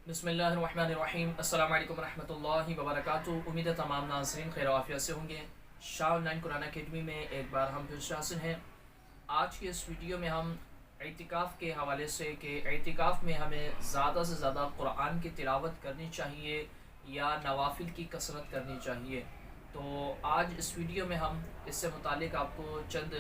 बिस्मिल्लाहिर्रहमानिर्रहीम। अस्सलाम वालेकुम रहमतुल्लाहि व बरकातुहू। उम्मीद है तमाम नाज़रीन खैर आफियत से होंगे। शाह ऑनलाइन कुरान अकेडमी में एक बार हम फिर से हाजिर हैं। आज की इस वीडियो में हम एतिकाफ़ के हवाले से कि एतिकाफ़ में हमें ज़्यादा से ज़्यादा कुरान की तिलावत करनी चाहिए या नवाफिल की कसरत करनी चाहिए। तो आज इस वीडियो में हम इससे मुतालिक आपको चंद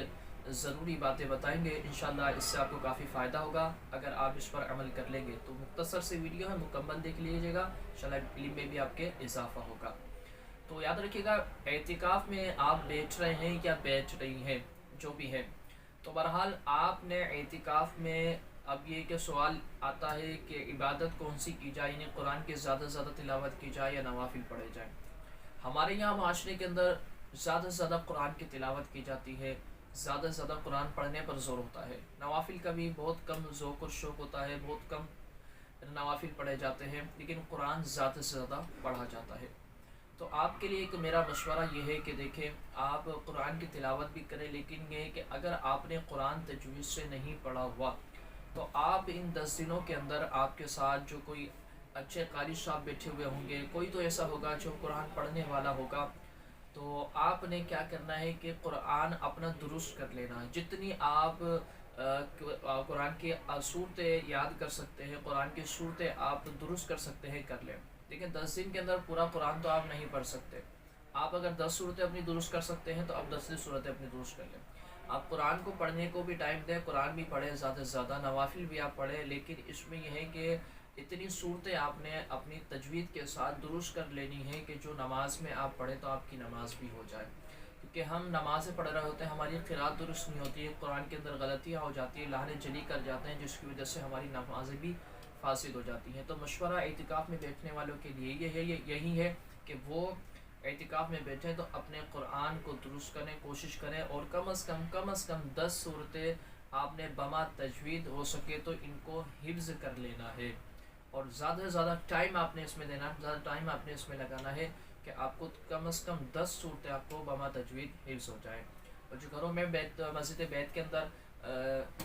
ज़रूरी बातें बताएंगे। इंशाअल्लाह इससे आपको काफ़ी फ़ायदा होगा अगर आप इस पर अमल कर लेंगे। तो मुख्तसर से वीडियो है, मुकम्मल देख लीजिएगा, इंशाअल्लाह इल्म में भी आपके इजाफ़ा होगा। तो याद रखिएगा, एतिकाफ़ में आप बैठ रहे हैं या बैठ रही हैं, जो भी है, तो बहरहाल आपने एतिकाफ़ में अब ये कि सवाल आता है कि इबादत कौन सी की जाए, यानी कुरान की ज़्यादा से ज़्यादा तिलावत की जाए या नवाफिल पढ़े जाए। हमारे यहाँ माशरे के अंदर ज़्यादा से ज़्यादा कुरान की तिलावत की जाती है, ज़्यादा से ज़्यादा कुरान पढ़ने पर ज़ोर होता है। नवाफिल का भी बहुत कम ज़ौक़ और शौक़ होता है, बहुत कम नवाफिल पढ़े जाते हैं, लेकिन कुरान ज़्यादा से ज़्यादा पढ़ा जाता है। तो आपके लिए एक मेरा मशवरा ये है कि देखें, आप कुरान की तिलावत भी करें, लेकिन ये है कि अगर आपने कुरान तजवीज़ से नहीं पढ़ा हुआ तो आप इन 10 दिनों के अंदर आपके साथ जो कोई अच्छे कारी साहब बैठे हुए होंगे, कोई तो ऐसा होगा जो कुरान पढ़ने वाला होगा, तो आपने क्या करना है कि कुरान अपना दुरुस्त कर लेना है। जितनी आप कुरान की सूरतें याद कर सकते हैं, कुरान की सूरतें आप दुरुस्त कर सकते हैं, कर लें। लेकिन 10 दिन के अंदर पूरा कुरान तो आप नहीं पढ़ सकते। आप अगर 10 सूरतें अपनी दुरुस्त कर सकते हैं तो आप 10 सूरतें अपनी दुरुस्त कर लें। आप कुरान को पढ़ने को भी टाइम दें, कुरान भी पढ़ें ज़्यादा से ज़्यादा, नवाफिल भी आप पढ़ें, लेकिन इसमें यह है कि इतनी सूरतें आपने अपनी तजवीद के साथ दुरुस्त कर लेनी है कि जो नमाज में आप पढ़ें तो आपकी नमाज भी हो जाए। क्योंकि हम नमाज़ें पढ़ रहे होते हैं, हमारी क़िराअत दुरुस्त नहीं होती है, कुरान के अंदर गलतियाँ हो जाती हैं, लाहने जली कर जाते हैं, जिसकी वजह से हमारी नमाज़ें भी फासिद हो जाती हैं। तो मशवरा एतिकाफ़ में बैठने वालों के लिए यही है कि वो एतिकाफ़ में बैठें तो अपने कुरान को दुरुस्त करें, कोशिश करें, और कम अज़ कम 10 सूरतें आपने बमा तजवीद हो सके तो इनको हिफ्ज़ कर लेना है। और ज़्यादा से ज़्यादा टाइम आपने इसमें देना, ज़्यादा टाइम आपने इसमें लगाना है कि आपको कम अज़ कम 10 सूरतें आपको बमा तजवीद हिफ्ज़ हो जाए। और जो घरों में मस्जिद बैत के अंदर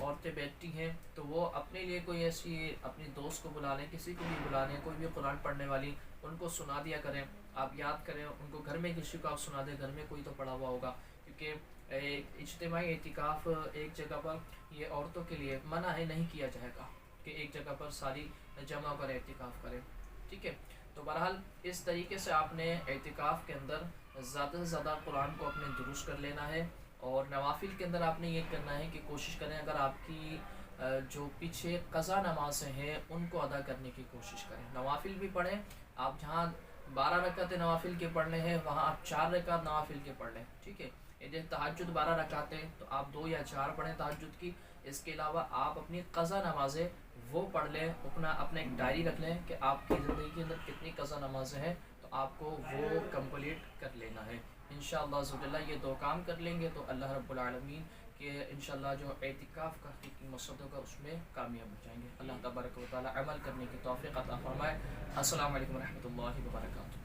औरतें बैठती हैं, तो वो अपने लिए कोई ऐसी अपनी दोस्त को बुला लें, किसी को भी बुला लें, कोई भी कुरान पढ़ने वाली, उनको सुना दिया करें, आप याद करें उनको, घर में किसी को आप सुना दें, घर में कोई तो पढ़ा हुआ होगा। क्योंकि इज्तिमाई एतिकाफ़ एक जगह पर ये औरतों के लिए मना है, नहीं किया जाएगा कि एक जगह पर सारी जमा कर एतिकाफ़ करें, ठीक है। तो बहरहाल इस तरीके से आपने एतिकाफ़ के अंदर ज़्यादा से ज़्यादा कुरान को अपने दुरुस्त कर लेना है। और नवाफिल के अंदर आपने ये करना है कि कोशिश करें, अगर आपकी जो पीछे क़ज़ा नमाज़ें हैं उनको अदा करने की कोशिश करें। नवाफिल भी पढ़ें, आप जहाँ 12 रकातें नवाफिल के पढ़ने हैं वहाँ आप 4 रकात नवाफिल के पढ़ लें, ठीक है। यदि तहज्जुद 12 रकातें तो आप 2 या 4 पढ़ें तहज्जुद की। इसके अलावा आप अपनी क़ज़ा नमाज़ें वो पढ़ लें, अपना एक डायरी रख लें कि आपकी ज़िंदगी के अंदर कितनी क़ज़ा नमाज़ें हैं, तो आपको वो कंप्लीट कर लेना है। इंशाअल्लाह ज़ुल्लाह ये 2 काम कर लेंगे तो अल्लाह रब्बुल आलमीन के इंशाअल्लाह जो एतिकाफ़ का हकीकी मकसद होगा उसमें कामयाब हो जाएंगे। अल्लाह तबारक व तआला अमल करने की तौफ़ीक़ अता फ़रमाए। अस्सलामु अलैकुम रहमतुल्लाहि व बरकातुहू।